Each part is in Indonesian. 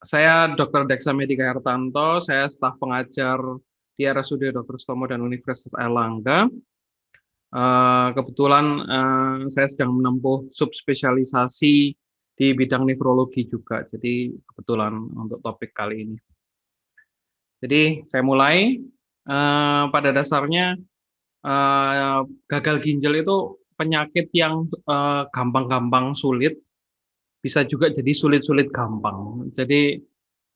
Saya Dr. Deksa Medika Hartanto, saya staf pengajar di RSUD Dr. Sutomo dan Universitas Airlangga. Kebetulan saya sedang menempuh subspesialisasi di bidang nefrologi juga, jadi kebetulan untuk topik kali ini. Jadi saya mulai, pada dasarnya gagal ginjal itu penyakit yang gampang-gampang sulit, bisa juga jadi sulit-sulit gampang. Jadi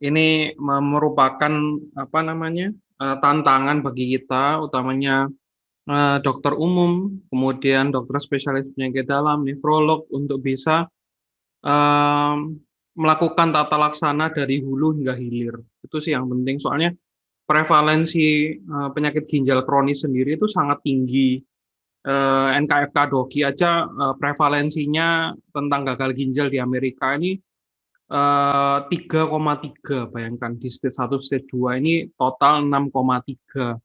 ini merupakan apa namanya tantangan bagi kita, utamanya dokter umum, kemudian dokter spesialis penyakit dalam, nefrolog untuk bisa melakukan tata laksana dari hulu hingga hilir. Itu sih yang penting, soalnya prevalensi penyakit ginjal kronis sendiri itu sangat tinggi. NKFK Doki aja prevalensinya tentang gagal ginjal di Amerika ini 3,3, bayangkan di stage 1, stage 2 ini total 6,3.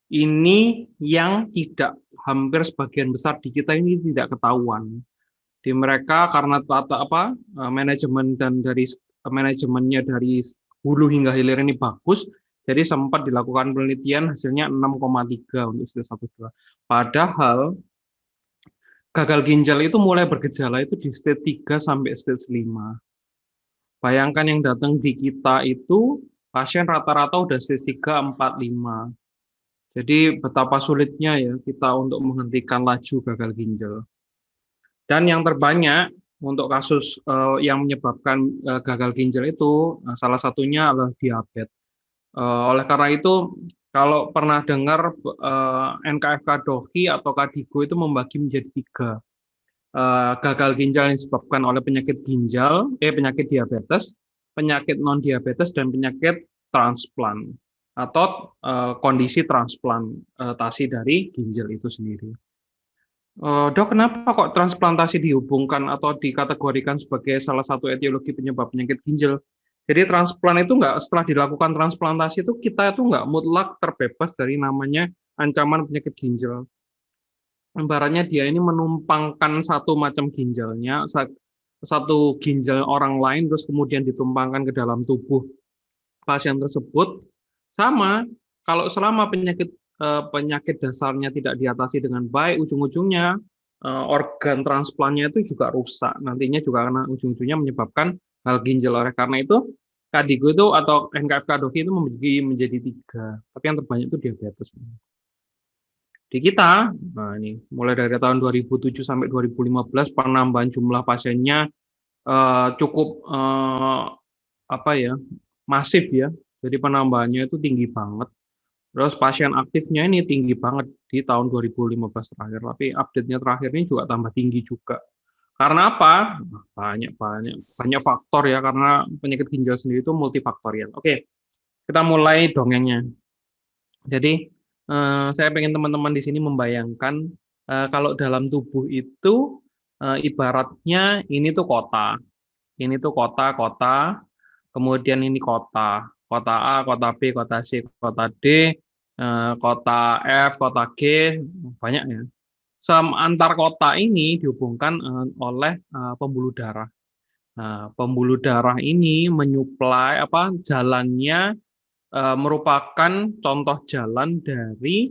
Ini yang tidak, hampir sebagian besar di kita ini tidak ketahuan. Di mereka karena manajemen dan dari manajemennya dari hulu hingga hilir ini bagus, jadi sempat dilakukan penelitian hasilnya 6,3 untuk stage 1 2. Padahal gagal ginjal itu mulai bergejala itu di stage 3 sampai stage 5. Bayangkan yang datang di kita itu pasien rata-rata udah stage 3, 4, 5. Jadi betapa sulitnya ya kita untuk menghentikan laju gagal ginjal. Dan yang terbanyak untuk kasus yang menyebabkan gagal ginjal itu salah satunya adalah diabetes. Oleh karena itu, kalau pernah dengar NKFK Dohi atau Kadigo itu membagi menjadi 3. Gagal ginjal yang disebabkan oleh penyakit ginjal, penyakit diabetes, penyakit non-diabetes, dan penyakit transplant atau kondisi transplantasi dari ginjal itu sendiri. Dok, kenapa kok transplantasi dihubungkan atau dikategorikan sebagai salah satu etiologi penyebab penyakit ginjal? Jadi transplant itu nggak, setelah dilakukan transplantasi itu kita itu nggak mutlak terbebas dari namanya ancaman penyakit ginjal. Ibaratnya dia ini menumpangkan satu macam ginjalnya, satu ginjal orang lain, terus kemudian ditumpangkan ke dalam tubuh pasien tersebut. Sama, kalau selama penyakit dasarnya tidak diatasi dengan baik, ujung-ujungnya organ transplantnya itu juga rusak. Nantinya juga karena ujung-ujungnya menyebabkan hal ginjal. Oleh karena itu, KDIGO itu atau NKFK Doki itu membagi menjadi 3, tapi yang terbanyak itu diabetes. Di kita, nah ini mulai dari tahun 2007 sampai 2015 penambahan jumlah pasiennya cukup masif ya. Jadi penambahannya itu tinggi banget. Terus pasien aktifnya ini tinggi banget di tahun 2015 terakhir, tapi update-nya terakhir ini juga tambah tinggi juga. Karena apa? Banyak faktor ya, karena penyakit ginjal sendiri itu multifaktorial. Oke, kita mulai dongengnya. Jadi saya pengen teman-teman di sini membayangkan kalau dalam tubuh itu ibaratnya ini tuh kota. Ini tuh kota, kemudian ini kota A, kota B, kota C, kota D, kota F, kota G, banyak ya. Antar kota ini dihubungkan oleh pembuluh darah. Nah, pembuluh darah ini menyuplai jalannya, merupakan contoh jalan dari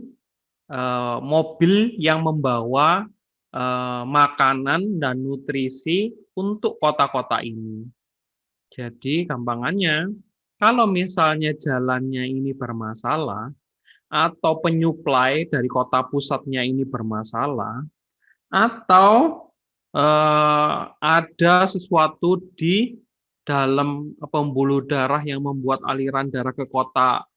mobil yang membawa makanan dan nutrisi untuk kota-kota ini. Jadi gampangannya, kalau misalnya jalannya ini bermasalah atau penyuplai dari kota pusatnya ini bermasalah, atau ada sesuatu di dalam pembuluh darah yang membuat aliran darah ke kota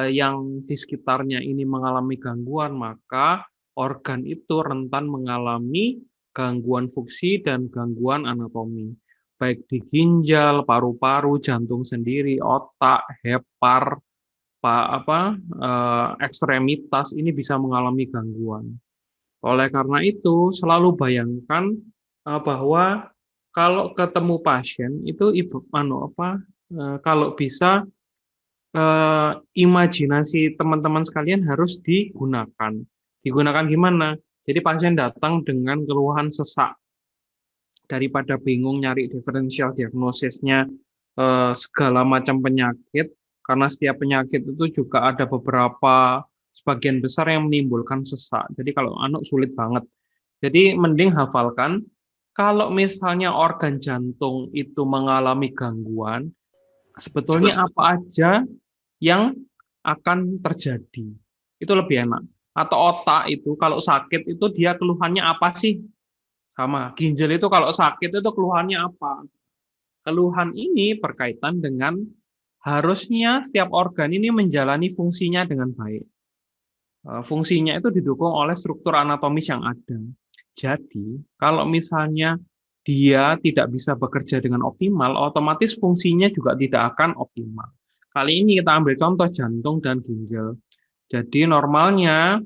yang di sekitarnya ini mengalami gangguan, maka organ itu rentan mengalami gangguan fungsi dan gangguan anatomi, baik di ginjal, paru-paru, jantung sendiri, otak, hepar, ekstremitas ini bisa mengalami gangguan. Oleh karena itu, selalu bayangkan bahwa kalau ketemu pasien itu kalau bisa imajinasi teman-teman sekalian harus digunakan. Digunakan gimana? Jadi pasien datang dengan keluhan sesak, daripada bingung nyari diferensial diagnosisnya, segala macam penyakit, karena setiap penyakit itu juga ada beberapa sebagian besar yang menimbulkan sesak. Jadi kalau anu sulit banget. Jadi mending hafalkan, kalau misalnya organ jantung itu mengalami gangguan, sebetulnya apa aja yang akan terjadi. Itu lebih enak. Atau otak itu kalau sakit itu dia keluhannya apa sih? Sama. Ginjal itu kalau sakit itu keluhannya apa? Keluhan ini berkaitan dengan harusnya setiap organ ini menjalani fungsinya dengan baik. Fungsinya itu didukung oleh struktur anatomis yang ada. Jadi, kalau misalnya dia tidak bisa bekerja dengan optimal, otomatis fungsinya juga tidak akan optimal. Kali ini kita ambil contoh jantung dan ginjal. Jadi normalnya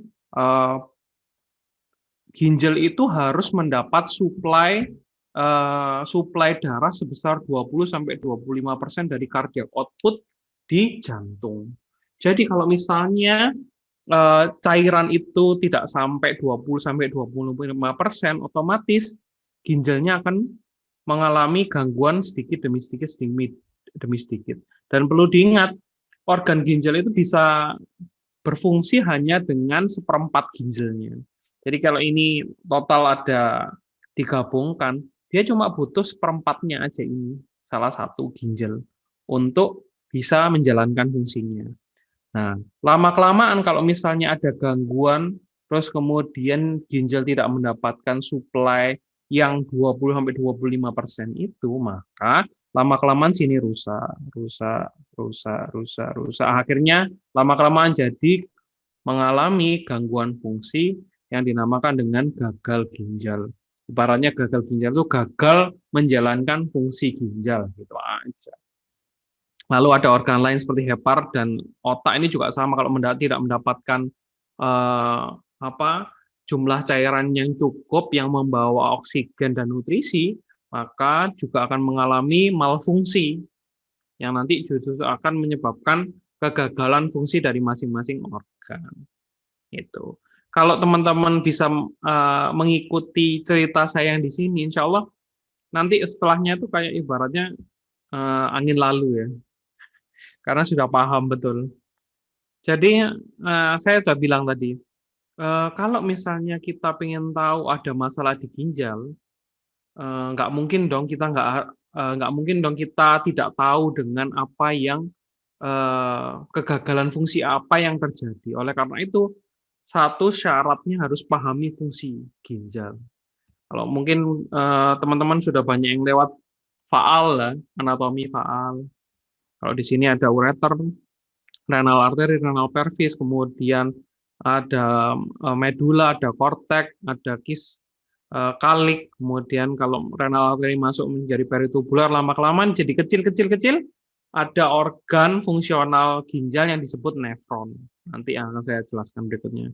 ginjal itu harus mendapat suplai darah sebesar 20-25% dari cardiac output di jantung. Jadi kalau misalnya cairan itu tidak sampai 20-25%, otomatis ginjalnya akan mengalami gangguan sedikit demi sedikit. Dan perlu diingat, organ ginjal itu bisa berfungsi hanya dengan seperempat ginjalnya. Jadi kalau ini total ada digabungkan, dia cuma butuh seperempatnya aja ini, salah satu ginjal, untuk bisa menjalankan fungsinya. Nah, lama-kelamaan kalau misalnya ada gangguan, terus kemudian ginjal tidak mendapatkan suplai yang 20-25% itu, maka lama-kelamaan sini rusak. Akhirnya lama-kelamaan jadi mengalami gangguan fungsi yang dinamakan dengan gagal ginjal. Ibaratnya gagal ginjal itu gagal menjalankan fungsi ginjal, gitu aja. Lalu ada organ lain seperti hepar dan otak ini juga sama, kalau tidak mendapatkan jumlah cairan yang cukup yang membawa oksigen dan nutrisi, maka juga akan mengalami malfungsi yang nanti justru akan menyebabkan kegagalan fungsi dari masing-masing organ. Itu. Kalau teman-teman bisa mengikuti cerita saya yang di sini, insya Allah nanti setelahnya itu kayak ibaratnya angin lalu ya, karena sudah paham betul. Jadi saya sudah bilang tadi, kalau misalnya kita pengen tahu ada masalah di ginjal, nggak mungkin dong kita tidak tahu dengan apa yang kegagalan fungsi apa yang terjadi. Oleh karena itu, satu syaratnya harus pahami fungsi ginjal. Kalau mungkin teman-teman sudah banyak yang lewat faal lah, anatomi faal. Kalau di sini ada ureter, renal arteri, renal pelvis, kemudian ada medula, ada kortek, ada kalik, kemudian kalau renal arteri masuk menjadi peritubular, lama-kelamaan jadi kecil, ada organ fungsional ginjal yang disebut nefron. Nanti akan saya jelaskan berikutnya.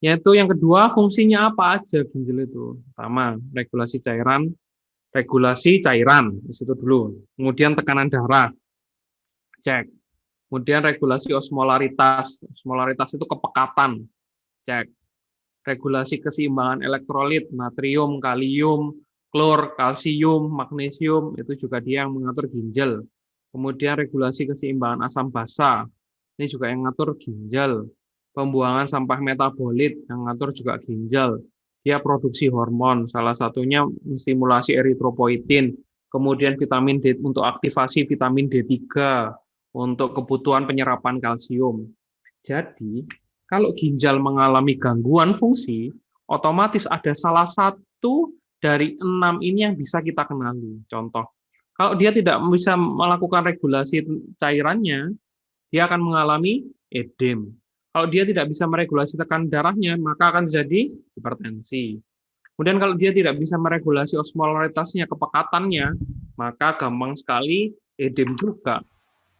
Yaitu yang kedua, fungsinya apa aja ginjal itu? Pertama, regulasi cairan, di situ dulu. Kemudian tekanan darah, cek. Kemudian regulasi osmolaritas itu kepekatan, cek. Regulasi keseimbangan elektrolit, natrium, kalium, klor, kalsium, magnesium, itu juga dia yang mengatur ginjal. Kemudian regulasi keseimbangan asam basa, ini juga yang mengatur ginjal. Pembuangan sampah metabolit, yang mengatur juga ginjal. Dia produksi hormon, salah satunya menstimulasi eritropoietin, kemudian vitamin D untuk aktivasi vitamin D3, untuk kebutuhan penyerapan kalsium. Jadi, kalau ginjal mengalami gangguan fungsi, otomatis ada salah satu dari 6 ini yang bisa kita kenali. Contoh, kalau dia tidak bisa melakukan regulasi cairannya, dia akan mengalami edem. Kalau dia tidak bisa meregulasi tekanan darahnya, maka akan terjadi hipertensi. Kemudian kalau dia tidak bisa meregulasi osmolaritasnya, kepekatannya, maka gampang sekali edem juga.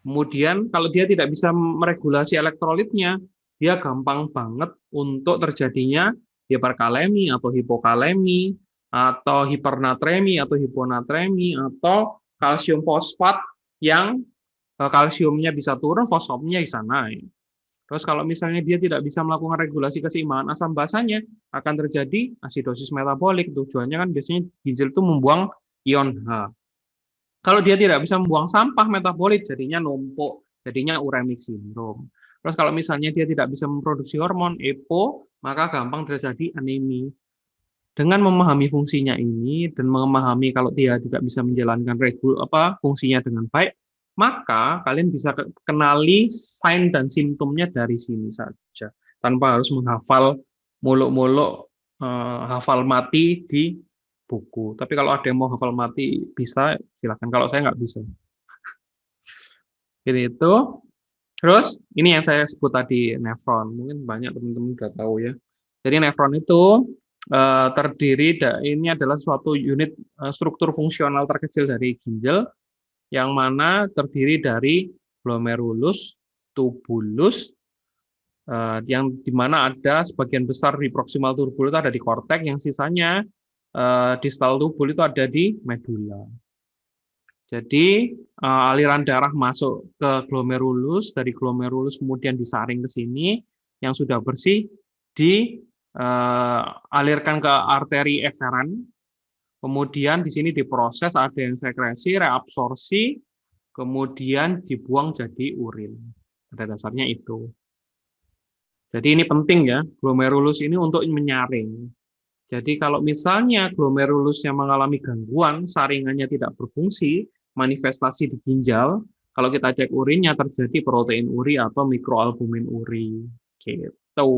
Kemudian kalau dia tidak bisa meregulasi elektrolitnya, dia gampang banget untuk terjadinya hiperkalemi atau hipokalemi, atau hipernatremi atau hiponatremi, atau kalsium fosfat yang kalsiumnya bisa turun, fosfatnya bisa naik. Terus kalau misalnya dia tidak bisa melakukan regulasi keseimbangan asam basanya, akan terjadi asidosis metabolik. Tujuannya kan biasanya ginjal itu membuang ion H. Kalau dia tidak bisa membuang sampah metabolit, jadinya numpuk, jadinya uremic syndrome. Terus kalau misalnya dia tidak bisa memproduksi hormon EPO, maka gampang terjadi anemi. Dengan memahami fungsinya ini dan memahami kalau dia tidak bisa menjalankan fungsinya dengan baik, maka kalian bisa kenali sign dan simptomnya dari sini saja, tanpa harus menghafal muluk-muluk hafal mati di buku. Tapi kalau ada yang mau hafal mati bisa, silakan. Kalau saya nggak bisa. Jadi itu. Terus ini yang saya sebut tadi nefron. Mungkin banyak teman-teman sudah tahu ya. Jadi nefron itu terdiri ini adalah suatu unit struktur fungsional terkecil dari ginjal yang mana terdiri dari glomerulus, tubulus, yang dimana ada sebagian besar di proximal tubul itu ada di korteks, yang sisanya distal tubul itu ada di medula. Jadi aliran darah masuk ke glomerulus, dari glomerulus kemudian disaring ke sini, yang sudah bersih dialirkan ke arteri eferan, kemudian di sini diproses, ada yang sekresi, reabsorpsi, kemudian dibuang jadi urin. Pada dasarnya itu. Jadi ini penting ya, glomerulus ini untuk menyaring. Jadi kalau misalnya glomerulusnya mengalami gangguan, saringannya tidak berfungsi, manifestasi di ginjal, kalau kita cek urinnya terjadi protein uri atau mikroalbumin uri. Gitu.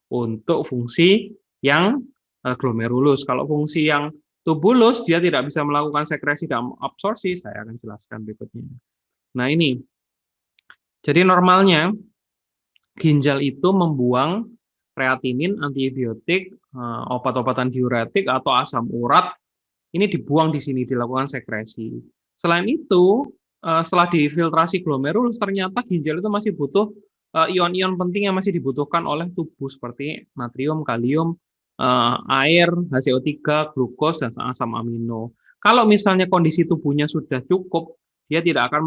Untuk fungsi yang glomerulus. Kalau fungsi yang tubulus, dia tidak bisa melakukan sekresi dan absorpsi, saya akan jelaskan berikutnya. Nah ini, jadi normalnya ginjal itu membuang kreatinin, antibiotik, obat-obatan diuretik atau asam urat, ini dibuang di sini, dilakukan sekresi. Selain itu, setelah difiltrasi glomerulus, ternyata ginjal itu masih butuh ion-ion penting yang masih dibutuhkan oleh tubuh, seperti natrium, kalium, air, HCO3, glukos, dan asam amino. Kalau misalnya kondisi tubuhnya sudah cukup, dia tidak akan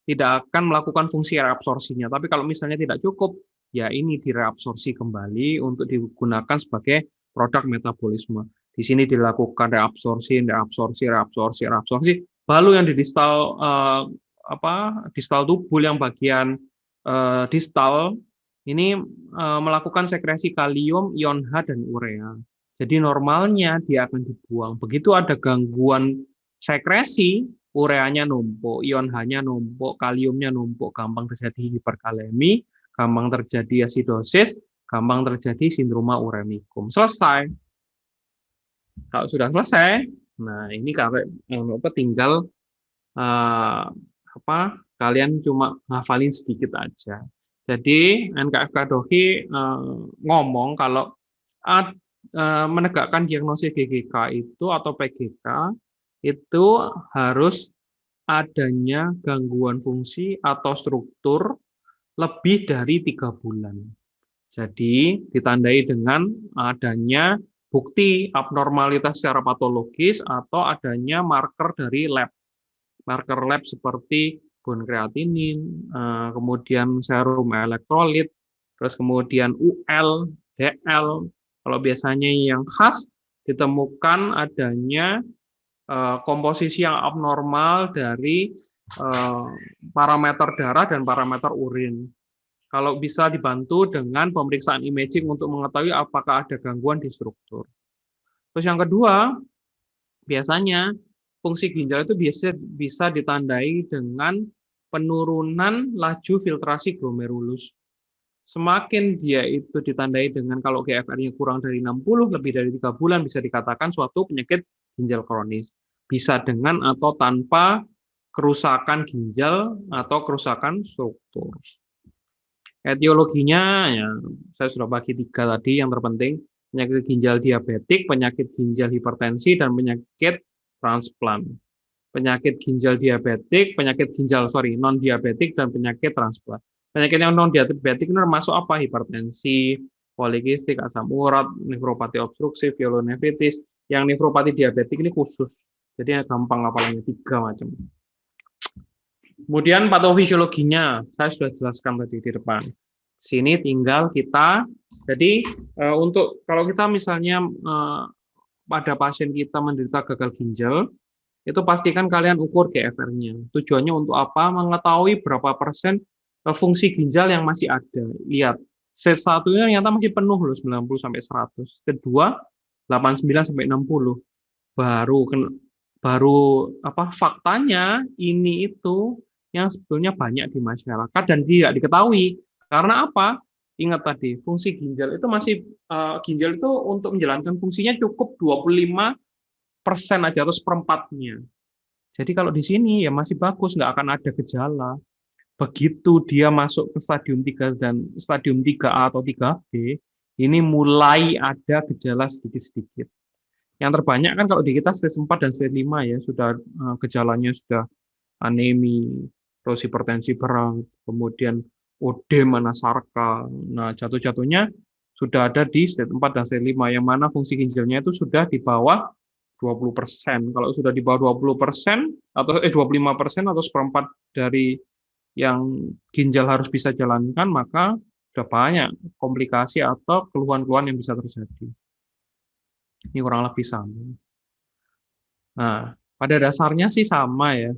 tidak akan melakukan fungsi reabsorpsinya. Tapi kalau misalnya tidak cukup, ya ini direabsorpsi kembali untuk digunakan sebagai produk metabolisme. Di sini dilakukan reabsorpsi, Lalu yang di distal distal tubul yang bagian distal ini melakukan sekresi kalium, ion H dan urea. Jadi normalnya dia akan dibuang. Begitu ada gangguan sekresi, ureanya numpuk, ion H-nya numpuk, kaliumnya numpuk, gampang terjadi hiperkalemi, gampang terjadi asidosis, gampang terjadi sindroma uremicum. Selesai. Kalau sudah selesai, nah ini kalau tinggal kalian cuma ngafalin sedikit aja. Jadi NKFK Dohi ngomong kalau menegakkan diagnosis GGK itu atau PGK itu harus adanya gangguan fungsi atau struktur lebih dari 3 bulan. Jadi ditandai dengan adanya bukti abnormalitas secara patologis atau adanya marker dari lab. Marker lab seperti bone creatinine, kemudian serum elektrolit, terus kemudian UL, DL. Kalau biasanya yang khas ditemukan adanya komposisi yang abnormal dari parameter darah dan parameter urin. Kalau bisa dibantu dengan pemeriksaan imaging untuk mengetahui apakah ada gangguan di struktur. Terus yang kedua, biasanya fungsi ginjal itu bisa ditandai dengan penurunan laju filtrasi glomerulus. Semakin dia itu ditandai dengan kalau GFR-nya kurang dari 60, lebih dari 3 bulan, bisa dikatakan suatu penyakit ginjal kronis. Bisa dengan atau tanpa kerusakan ginjal atau kerusakan struktur. Etiologinya, ya, saya sudah bagi 3 tadi yang terpenting. Penyakit ginjal diabetik, penyakit ginjal hipertensi, dan penyakit transplant. Penyakit ginjal diabetik, penyakit ginjal non-diabetik, dan penyakit transplant. Penyakit yang non-diabetik ini termasuk apa? Hipertensi, polikistik, asam urat, nefropati obstruktif, pyelonefritis. Yang nefropati diabetik ini khusus. Jadi gampang hafalannya 3 macam. Kemudian patofisiologinya, saya sudah jelaskan tadi di depan. Sini tinggal kita, jadi untuk kalau kita misalnya pada pasien kita menderita gagal ginjal, itu pastikan kalian ukur GFR-nya. Tujuannya untuk apa? Mengetahui berapa persen fungsi ginjal yang masih ada. Lihat, stage 1-nya ternyata masih penuh loh, 90 sampai 100. Kedua, 89 sampai 60. Baru faktanya ini itu yang sebetulnya banyak di masyarakat dan tidak diketahui. Karena apa? Ingat tadi, fungsi ginjal itu masih ginjal itu untuk menjalankan fungsinya cukup 25% aja atau seperempatnya. Jadi kalau di sini ya masih bagus, nggak akan ada gejala. Begitu dia masuk ke stadium 3 dan stadium 3A atau 3B, ini mulai ada gejala sedikit-sedikit. Yang terbanyak kan kalau di kita stage 4 dan stage 5 ya, sudah gejalanya sudah anemi, terus hipertensi berat, kemudian odem, anasarka. Nah, jatuh-jatuhnya sudah ada di stage 4 dan stage 5, yang mana fungsi ginjalnya itu sudah di bawah 20%. Kalau sudah di bawah 20% atau 25% atau seperempat dari yang ginjal harus bisa jalankan, maka sudah banyak komplikasi atau keluhan-keluhan yang bisa terjadi. Ini kurang lebih sama. Nah, pada dasarnya sih sama ya.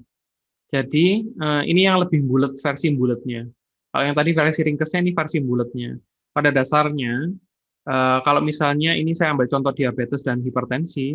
Jadi ini yang lebih bulat, versi bulatnya. Kalau yang tadi versi ringkasnya, ini versi bulatnya. Pada dasarnya, kalau misalnya ini saya ambil contoh diabetes dan hipertensi,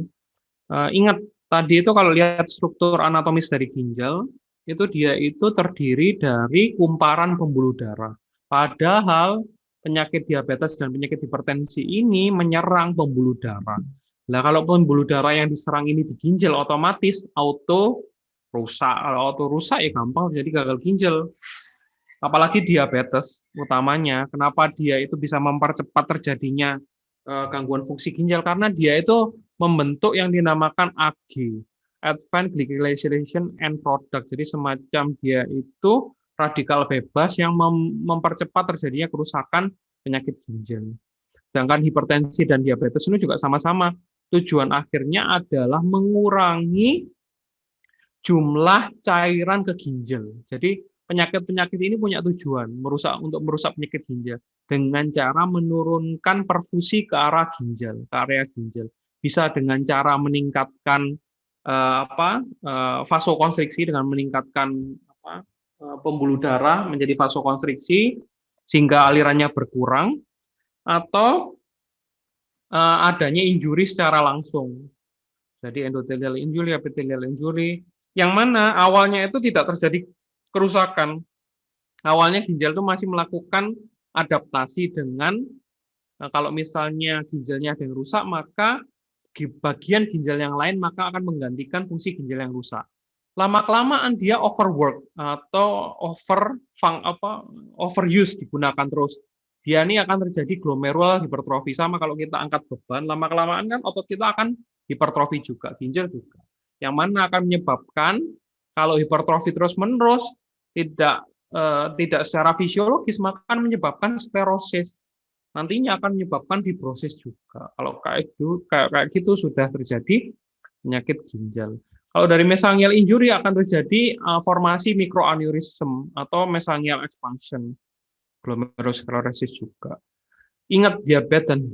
ingat tadi itu kalau lihat struktur anatomis dari ginjal, itu dia itu terdiri dari kumparan pembuluh darah. Padahal penyakit diabetes dan penyakit hipertensi ini menyerang pembuluh darah. Nah, kalau pembuluh darah yang diserang ini di ginjal, otomatis auto rusak. Kalau auto rusak ya gampang jadi gagal ginjal. Apalagi diabetes utamanya, kenapa dia itu bisa mempercepat terjadinya gangguan fungsi ginjal, karena dia itu membentuk yang dinamakan AG, Advanced Glycylation End Product. Jadi semacam dia itu radikal bebas yang mempercepat terjadinya kerusakan penyakit ginjal. Sedangkan hipertensi dan diabetes ini juga sama-sama tujuan akhirnya adalah mengurangi jumlah cairan ke ginjal. Jadi penyakit-penyakit ini punya tujuan untuk merusak penyakit ginjal dengan cara menurunkan perfusi ke arah ginjal, ke area ginjal. Bisa dengan cara meningkatkan vasokonstriksi, dengan meningkatkan pembuluh darah menjadi vasokonstriksi sehingga alirannya berkurang, atau adanya injury secara langsung. Jadi endothelial injury, epithelial injury, yang mana awalnya itu tidak terjadi kerusakan. Awalnya ginjal itu masih melakukan adaptasi dengan kalau misalnya ginjalnya ada yang rusak, maka bagian ginjal yang lain maka akan menggantikan fungsi ginjal yang rusak. Lama-kelamaan dia overwork atau overuse digunakan terus. Dia ini akan terjadi glomerular hipertrofi. Sama kalau kita angkat beban, lama-kelamaan kan otot kita akan hipertrofi juga, ginjal juga. Yang mana akan menyebabkan kalau hipertrofi terus-menerus tidak secara fisiologis, maka akan menyebabkan sklerosis. Nantinya akan menyebabkan fibrosis juga. Kalau kayak gitu sudah terjadi penyakit ginjal. Kalau dari mesangial injury akan terjadi formasi mikroaneurism atau mesangial expansion, glomerulosclerosis juga. Ingat, diabetes dan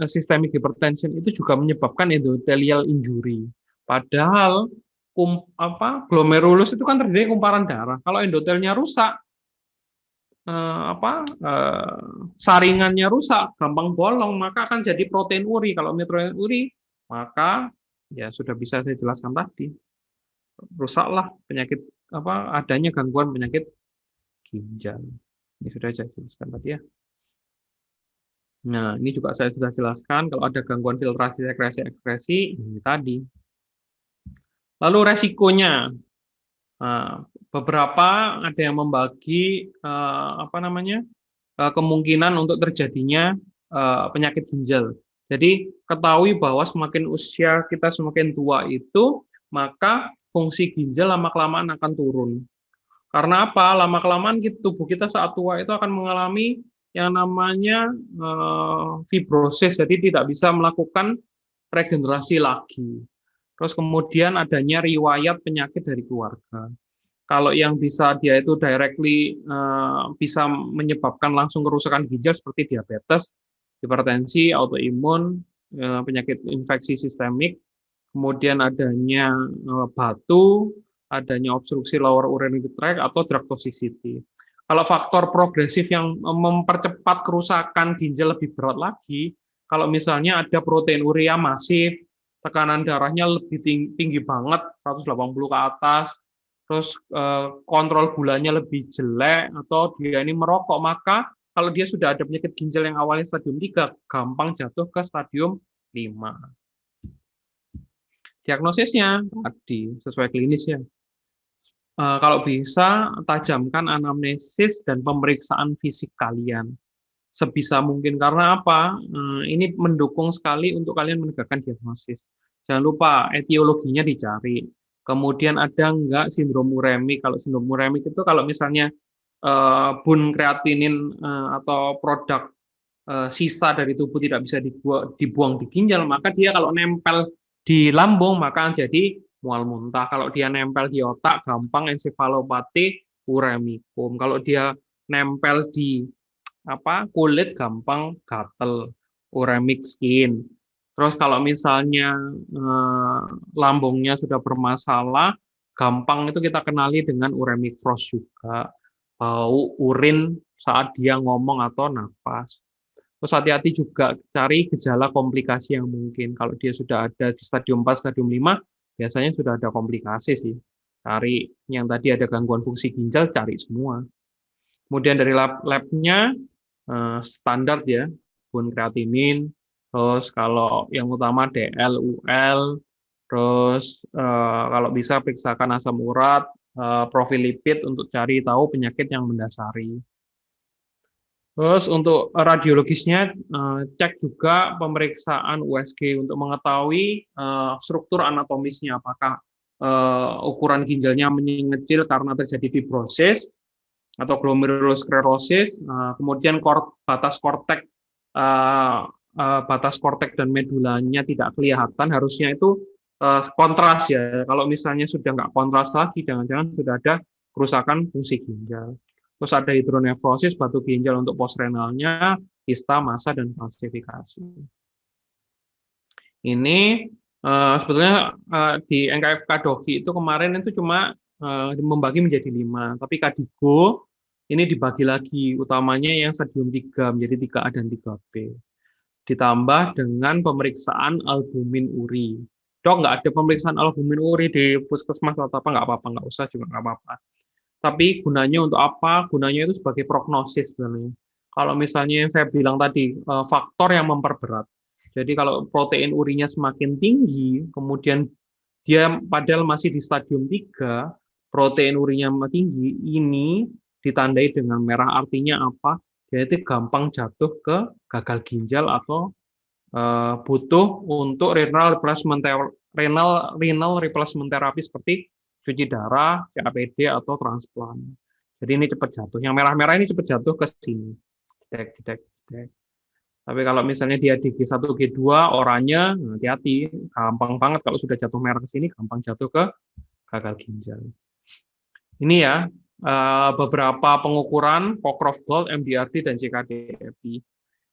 systemic hypertension itu juga menyebabkan endothelial injury. Padahal glomerulus itu kan terdiri kumparan darah. Kalau endothelnya rusak, saringannya rusak, gampang bolong, maka akan jadi protein uri. Kalau protein uri, maka ya sudah bisa saya jelaskan tadi, rusaklah penyakit adanya gangguan penyakit ginjal. Ini sudah saya jelaskan tadi ya. Nah, ini juga saya sudah jelaskan kalau ada gangguan filtrasi, sekresi, ekskresi, ini tadi. Lalu resikonya, beberapa ada yang membagi kemungkinan untuk terjadinya penyakit ginjal. Jadi ketahui bahwa semakin usia kita semakin tua itu, maka fungsi ginjal lama-kelamaan akan turun. Karena apa? Lama-kelamaan tubuh kita saat tua itu akan mengalami yang namanya fibrosis, jadi tidak bisa melakukan regenerasi lagi. Terus kemudian adanya riwayat penyakit dari keluarga. Kalau yang bisa dia itu directly bisa menyebabkan langsung kerusakan ginjal seperti diabetes, hipertensi, autoimun, penyakit infeksi sistemik, kemudian adanya batu, adanya obstruksi lower urinary tract atau drug toxicity. Kalau faktor progresif yang mempercepat kerusakan ginjal lebih berat lagi, kalau misalnya ada protein urea masif, tekanan darahnya lebih tinggi banget, 180 ke atas, terus kontrol gulanya lebih jelek, atau dia ini merokok, maka kalau dia sudah ada penyakit ginjal yang awalnya stadium 3, gampang jatuh ke stadium 5. Diagnosisnya tadi sesuai klinisnya. Kalau bisa tajamkan anamnesis dan pemeriksaan fisik kalian sebisa mungkin, karena apa? Ini mendukung sekali untuk kalian menegakkan diagnosis. Jangan lupa etiologinya dicari. Kemudian ada enggak sindrom uremik? Kalau sindrom uremik itu kalau misalnya bun kreatinin atau produk sisa dari tubuh tidak bisa dibuang di ginjal, maka dia kalau nempel di lambung maka jadi mual muntah. Kalau dia nempel di otak gampang ensefalopati uremikum. Kalau dia nempel di kulit gampang gatel, uremic skin. Terus kalau misalnya lambungnya sudah bermasalah, gampang itu kita kenali dengan uremic frost juga, bau urin saat dia ngomong atau nafas. Terus hati-hati juga cari gejala komplikasi yang mungkin. Kalau dia sudah ada di stadium 4, stadium 5, biasanya sudah ada komplikasi sih. Cari yang tadi ada gangguan fungsi ginjal, cari semua. Kemudian dari lab-nya standar ya, bun kreatinin, terus kalau yang utama DL, UL, terus kalau bisa periksakan asam urat, profil lipid untuk cari tahu penyakit yang mendasari. Terus untuk radiologisnya, cek juga pemeriksaan USG untuk mengetahui struktur anatomisnya, apakah ukuran ginjalnya mengecil karena terjadi fibrosis atau glomerulosklerosis, kemudian batas kortek dan medulanya tidak kelihatan, harusnya itu kontras ya. Kalau misalnya sudah nggak kontras lagi, jangan-jangan sudah ada kerusakan fungsi ginjal. Terus ada hidronefrosis, batu ginjal untuk postrenalnya, kista, massa, dan falsifikasi. Ini sebetulnya di NKFK Doki itu kemarin itu cuma membagi menjadi 5, tapi Kadigo ini dibagi lagi, utamanya yang stadium 3 menjadi 3A dan 3B. Ditambah dengan pemeriksaan albumin uri. Dok, nggak ada pemeriksaan albumin uri di puskesmas atau apa, nggak apa-apa, nggak usah juga nggak apa-apa. Tapi gunanya untuk apa? Gunanya itu sebagai prognosis sebenarnya. Kalau misalnya yang saya bilang tadi, faktor yang memperberat. Jadi kalau protein urinya semakin tinggi, kemudian dia padahal masih di stadium 3, protein urinya tinggi, ini ditandai dengan merah, artinya apa? Dia itu gampang jatuh ke gagal ginjal atau butuh untuk renal replacement therapy seperti cuci darah, CAPD, atau transplant. Jadi ini cepat jatuh. Yang merah-merah ini cepat jatuh ke sini. Jedek. Tapi kalau misalnya dia di G1, G2, oranye, hati-hati. Gampang banget kalau sudah jatuh merah ke sini, gampang jatuh ke gagal ginjal. Ini ya, beberapa pengukuran Cockcroft Gold, MDRD, dan CKD-EPI.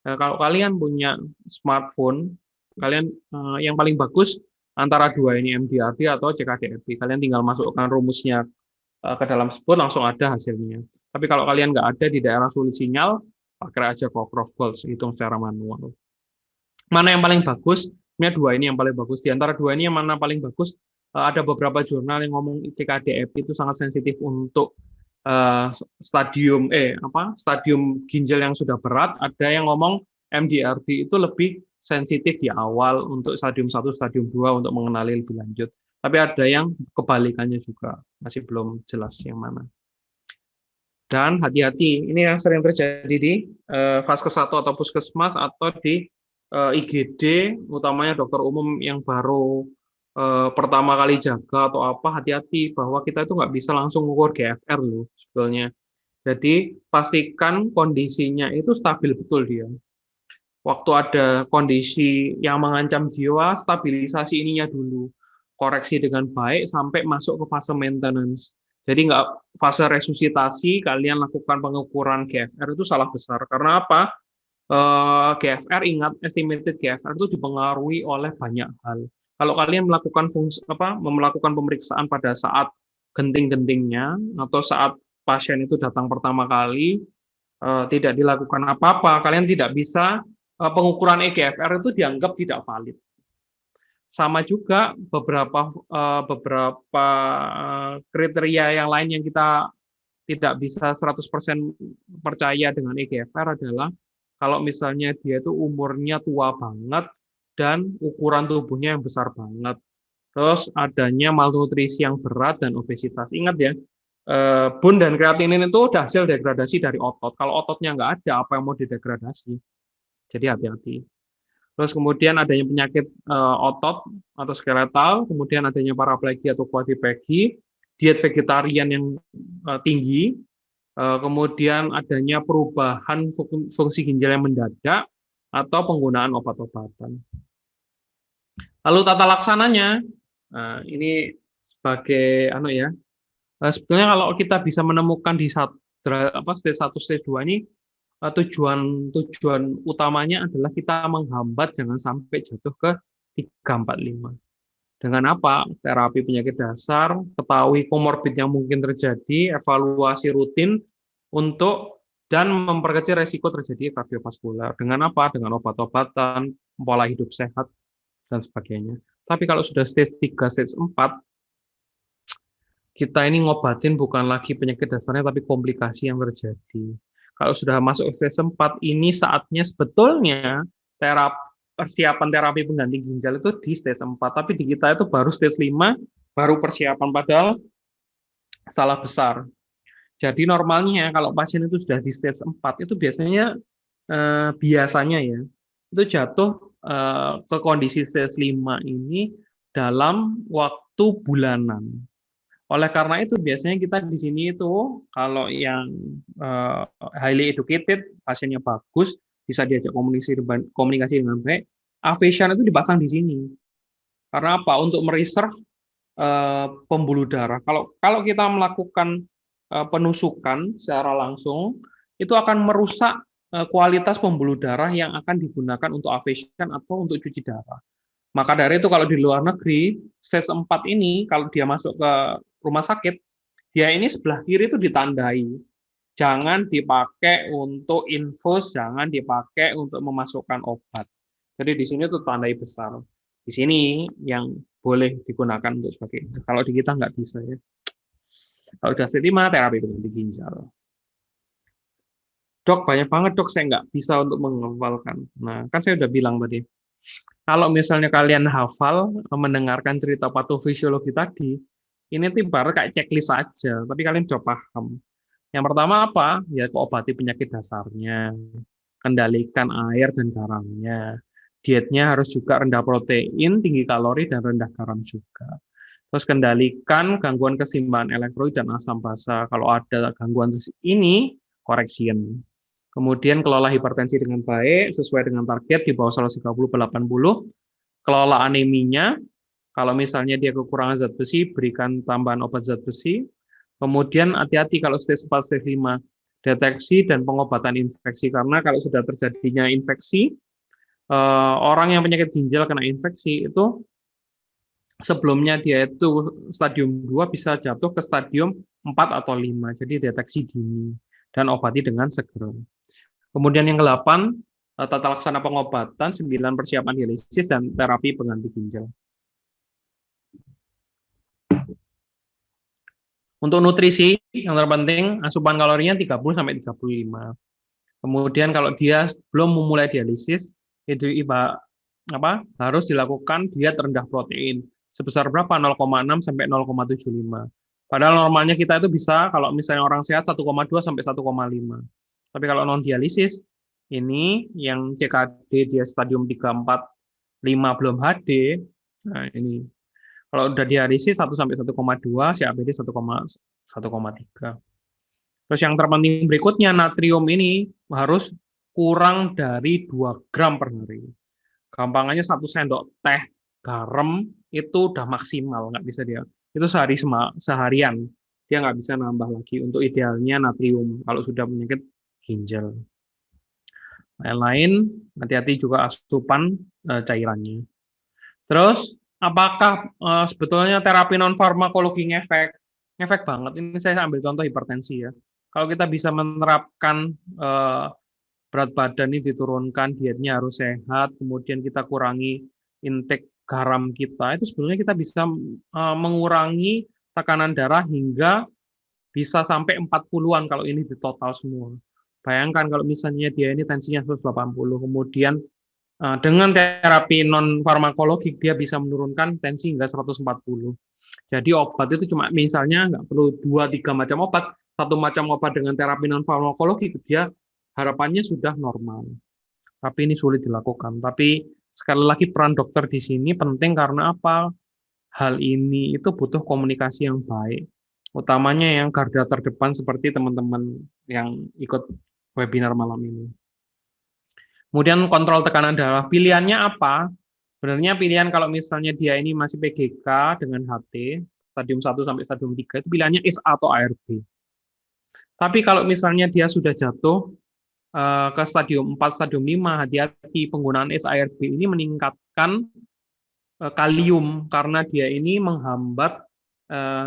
Kalau kalian punya smartphone, kalian yang paling bagus antara dua ini, MDRD atau CKD-EPI. Kalian tinggal masukkan rumusnya ke dalam Spot, langsung ada hasilnya. Tapi kalau kalian nggak ada di daerah sulit sinyal, pakai aja Cockcroft Gold, hitung secara manual. Mana yang paling bagus? Sebenarnya dua ini yang paling bagus. Di antara dua ini yang mana paling bagus? Ada beberapa jurnal yang ngomong CKD-EPI itu sangat sensitif untuk stadium ginjal yang sudah berat. Ada yang ngomong MDRD itu lebih sensitif di awal untuk stadium 1, stadium 2 untuk mengenali lebih lanjut. Tapi ada yang kebalikannya juga, masih belum jelas yang mana. Dan hati-hati, ini yang sering terjadi di Vaskes 1 atau puskesmas atau di IGD, utamanya dokter umum yang baru pertama kali jaga atau apa, hati-hati bahwa kita itu nggak bisa langsung mengukur GFR loh sebetulnya. Jadi pastikan kondisinya itu stabil betul dia. Waktu ada kondisi yang mengancam jiwa, stabilisasi ininya dulu. Koreksi dengan baik sampai masuk ke fase maintenance. Jadi nggak fase resusitasi, kalian lakukan pengukuran GFR itu salah besar. Karena apa? GFR, ingat, estimated GFR itu dipengaruhi oleh banyak hal. Kalau kalian melakukan melakukan pemeriksaan pada saat genting-gentingnya atau saat pasien itu datang pertama kali, tidak dilakukan apa-apa, kalian tidak bisa, pengukuran EGFR itu dianggap tidak valid. Sama juga beberapa kriteria yang lain yang kita tidak bisa 100% percaya dengan EGFR adalah kalau misalnya dia itu umurnya tua banget dan ukuran tubuhnya yang besar banget. Terus adanya malnutrisi yang berat dan obesitas. Ingat ya, bun dan kreatinin itu udah hasil degradasi dari otot. Kalau ototnya nggak ada, apa yang mau didegradasi? Jadi hati-hati. Terus kemudian adanya penyakit otot atau skeletal, kemudian adanya paraplegia atau quadriplegia, diet vegetarian yang tinggi, kemudian adanya perubahan fungsi ginjal yang mendadak, atau penggunaan obat-obatan. Lalu tata laksananya, ini sebagai sebetulnya kalau kita bisa menemukan di stage 1, stage 2 ini, tujuan utamanya adalah kita menghambat jangan sampai jatuh ke 3, 4, 5. Dengan apa? Terapi penyakit dasar, ketahui komorbid yang mungkin terjadi, evaluasi rutin dan memperkecil resiko terjadi kardiovaskular. Dengan apa? Dengan obat-obatan, pola hidup sehat, dan sebagainya. Tapi kalau sudah stage 3, stage 4, kita ini ngobatin bukan lagi penyakit dasarnya, tapi komplikasi yang terjadi. Kalau sudah masuk stage 4, ini saatnya sebetulnya persiapan terapi pengganti ginjal itu di stage 4, tapi di kita itu baru stage 5, baru persiapan, padahal salah besar. Jadi normalnya kalau pasien itu sudah di stage 4, itu biasanya ya, itu jatuh ke kondisi stage 5 ini dalam waktu bulanan. Oleh karena itu biasanya kita di sini itu kalau yang highly educated, pasiennya bagus, bisa diajak komunikasi dengan baik, Avation itu dipasang di sini. Karena apa? Untuk mereserve pembuluh darah. Kalau kita melakukan penusukan secara langsung, itu akan merusak kualitas pembuluh darah yang akan digunakan untuk Avation atau untuk cuci darah. Maka dari itu kalau di luar negeri, stage 4 ini kalau dia masuk ke rumah sakit, dia ini sebelah kiri itu ditandai. Jangan dipakai untuk infus, jangan dipakai untuk memasukkan obat. Jadi di sini tuh tandai besar. Di sini yang boleh digunakan untuk sebagai itu. Kalau di kita nggak bisa ya. Kalau udah stage 5, terapi pengganti ginjal. Dok, banyak banget dok, saya nggak bisa untuk menghafalkan. Nah, kan saya udah bilang tadi, kalau misalnya kalian hafal, mendengarkan cerita patofisiologi tadi, ini tuh baru kayak checklist aja, tapi kalian sudah paham. Yang pertama apa? Ya obati penyakit dasarnya, kendalikan air dan garamnya. Dietnya harus juga rendah protein, tinggi kalori, dan rendah garam juga. Terus kendalikan gangguan keseimbangan elektrolit dan asam basa. Kalau ada gangguan ini, correction. Kemudian kelola hipertensi dengan baik, sesuai dengan target di bawah 130/80. Kelola aneminya, kalau misalnya dia kekurangan zat besi, berikan tambahan obat zat besi. Kemudian hati-hati kalau stage 4, stage 5, deteksi dan pengobatan infeksi. Karena kalau sudah terjadinya infeksi, orang yang penyakit ginjal kena infeksi, itu sebelumnya dia itu stadium 2 bisa jatuh ke stadium 4 atau 5. Jadi deteksi dini dan obati dengan segera. Kemudian yang ke-8, tata laksana pengobatan, 9 persiapan dialisis, dan terapi pengganti ginjal. Untuk nutrisi, yang terpenting, asupan kalorinya 30-35. Kemudian kalau dia belum memulai dialisis, itu harus dilakukan diet rendah protein. Sebesar berapa? 0,6 sampai 0,75. Padahal normalnya kita itu bisa, kalau misalnya orang sehat, 1,2 sampai 1,5. Tapi kalau non-dialisis, ini yang CKD dia stadium 3, 4, 5 belum HD, nah ini. Kalau udah dialisis 1 sampai 1,2, CABD 1,3. Terus yang terpenting berikutnya, natrium ini harus kurang dari 2 gram per hari. Gampangannya 1 sendok teh garam itu udah maksimal, nggak bisa dia. Itu seharian. Dia nggak bisa nambah lagi. Untuk idealnya natrium kalau sudah penyakit ginjal. Lain-lain, hati-hati juga asupan cairannya. Terus apakah sebetulnya terapi non farmakologi ngefek? Ngefek banget. Ini saya ambil contoh hipertensi ya. Kalau kita bisa menerapkan berat badan ini diturunkan, dietnya harus sehat, kemudian kita kurangi intake garam kita, itu sebenarnya kita bisa mengurangi tekanan darah hingga bisa sampai 40-an kalau ini di total semua. Bayangkan kalau misalnya dia ini tensinya 180, kemudian dengan terapi non farmakologi dia bisa menurunkan tensi hingga 140. Jadi obat itu cuma misalnya nggak perlu 2-3 macam obat, satu macam obat dengan terapi non farmakologi dia harapannya sudah normal. Tapi ini sulit dilakukan. Tapi sekali lagi peran dokter di sini penting karena apa? Hal ini itu butuh komunikasi yang baik. Utamanya yang garda terdepan seperti teman-teman yang ikut webinar malam ini. Kemudian kontrol tekanan darah. Pilihannya apa? Sebenarnya pilihan kalau misalnya dia ini masih PGK dengan HT, stadium 1 sampai stadium 3, itu pilihannya SA atau ARB. Tapi kalau misalnya dia sudah jatuh ke stadium 4, stadium 5, hati-hati penggunaan SARB ini meningkatkan kalium karena dia ini menghambat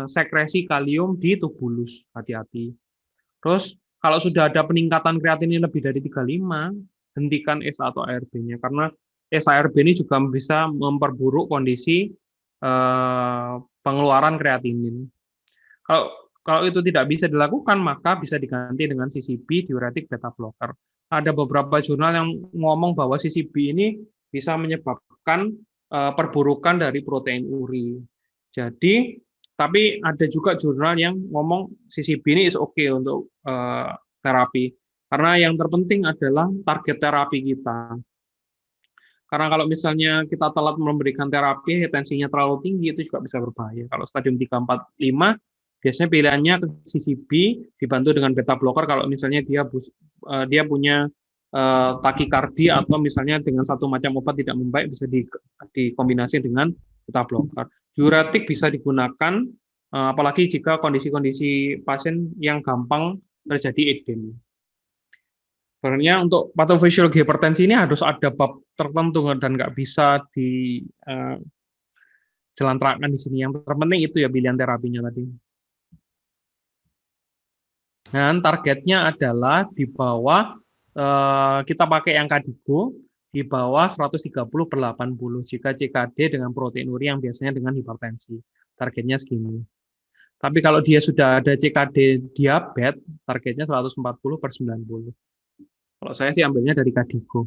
sekresi kalium di tubulus, hati-hati. Terus kalau sudah ada peningkatan kreatinin lebih dari 35, hentikan SA atau ARB-nya karena SARB ini juga bisa memperburuk kondisi pengeluaran kreatinin. Kalau itu tidak bisa dilakukan, maka bisa diganti dengan CCB, diuretik beta blocker. Ada beberapa jurnal yang ngomong bahwa CCB ini bisa menyebabkan perburukan dari protein uri. Jadi, tapi ada juga jurnal yang ngomong CCB ini is okay untuk terapi. Karena yang terpenting adalah target terapi kita. Karena kalau misalnya kita telat memberikan terapi, tensinya terlalu tinggi, itu juga bisa berbahaya. Kalau stadium 3, 4, 5, biasanya pilihannya ke CCB dibantu dengan beta blocker kalau misalnya dia punya takikardia atau misalnya dengan satu macam obat tidak membaik bisa dikombinasi dengan beta blocker. Diuretik bisa digunakan apalagi jika kondisi-kondisi pasien yang gampang terjadi edema. Sebenarnya untuk patofisiologi hipertensi ini harus ada bab tertentu dan nggak bisa dijelantrakan di sini. Yang terpenting itu ya pilihan terapinya tadi. Dan targetnya adalah di bawah kita pakai yang KDIGO di bawah 130/80 jika CKD dengan proteinuri yang biasanya dengan hipertensi. Targetnya segini. Tapi kalau dia sudah ada CKD diabetes, targetnya 140/90. Kalau saya sih ambilnya dari KDIGO.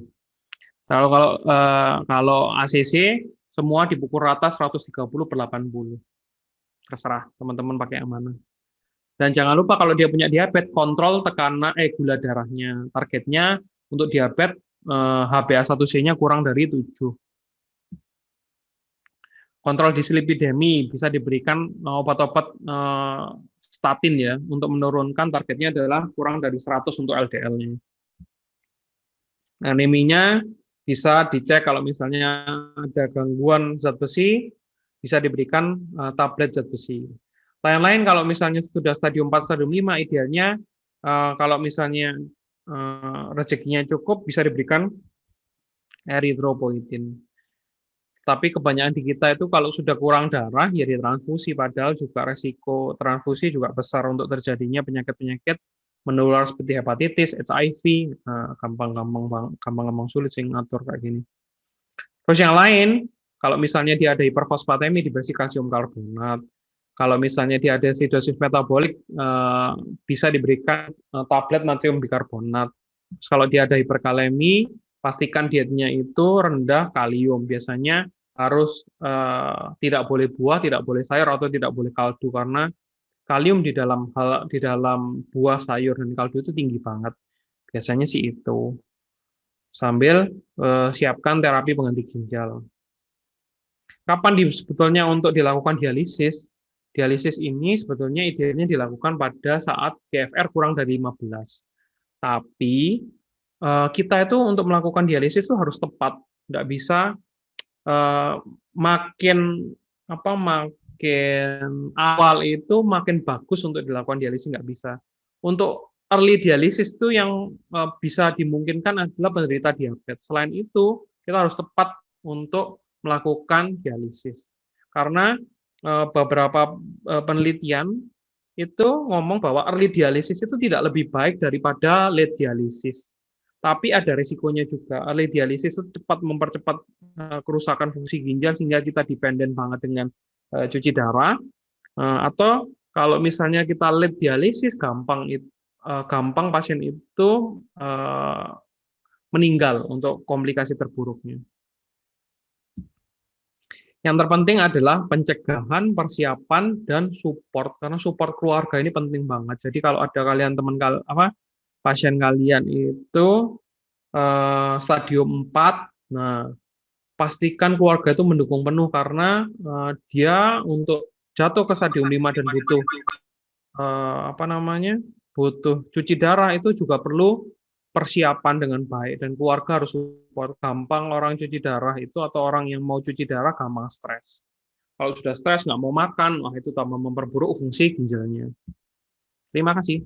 Kalau ACC semua dipukul rata 130/80. Terserah teman-teman pakai yang mana. Dan jangan lupa kalau dia punya diabetes, kontrol tekanan gula darahnya. Targetnya untuk diabetes HbA1c-nya kurang dari 7. Kontrol dislipidemi bisa diberikan obat-obat statin ya untuk menurunkan, targetnya adalah kurang dari 100 untuk LDL-nya. Aneminya bisa dicek kalau misalnya ada gangguan zat besi, bisa diberikan tablet zat besi. Lain-lain kalau misalnya sudah stadium 4, stadium 5, idealnya kalau misalnya rezekinya cukup, bisa diberikan eritropoietin. Tapi kebanyakan di kita itu kalau sudah kurang darah, ya ditransfusi, padahal juga resiko transfusi juga besar untuk terjadinya penyakit-penyakit menular seperti hepatitis, HIV, gampang sulit sih ngatur kayak gini. Terus yang lain, kalau misalnya dia ada hiperfosfatemi, diberi kalsium karbonat. Kalau misalnya dia ada acidosis metabolik, bisa diberikan tablet natrium bikarbonat. Terus kalau dia ada hiperkalemi, pastikan dietnya itu rendah kalium. Biasanya harus tidak boleh buah, tidak boleh sayur, atau tidak boleh kaldu karena kalium di dalam buah, sayur, dan kaldu itu tinggi banget. Biasanya sih itu. Sambil siapkan terapi pengganti ginjal. Kapan sebetulnya untuk dilakukan dialisis? Dialisis ini sebetulnya idealnya dilakukan pada saat GFR kurang dari 15. Tapi kita itu untuk melakukan dialisis itu harus tepat. Nggak bisa makin awal itu makin bagus untuk dilakukan dialisis, nggak bisa. Untuk early dialisis itu yang bisa dimungkinkan adalah penderita diabetes. Selain itu, kita harus tepat untuk melakukan dialisis. Karena beberapa penelitian itu ngomong bahwa early dialysis itu tidak lebih baik daripada late dialysis. Tapi ada risikonya juga. Early dialysis itu cepat mempercepat kerusakan fungsi ginjal sehingga kita dependen banget dengan cuci darah. Atau kalau misalnya kita late dialysis, gampang pasien itu meninggal untuk komplikasi terburuknya. Yang terpenting adalah pencegahan, persiapan, dan support. Karena support keluarga ini penting banget. Jadi kalau ada kalian pasien kalian itu stadium 4, nah pastikan keluarga itu mendukung penuh karena dia untuk jatuh ke stadium 5 dan butuh butuh cuci darah itu juga perlu persiapan dengan baik dan keluarga harus support. Gampang orang cuci darah itu atau orang yang mau cuci darah gampang stres. Kalau sudah stres nggak mau makan, wah itu tambah memperburuk fungsi ginjalnya. Terima kasih.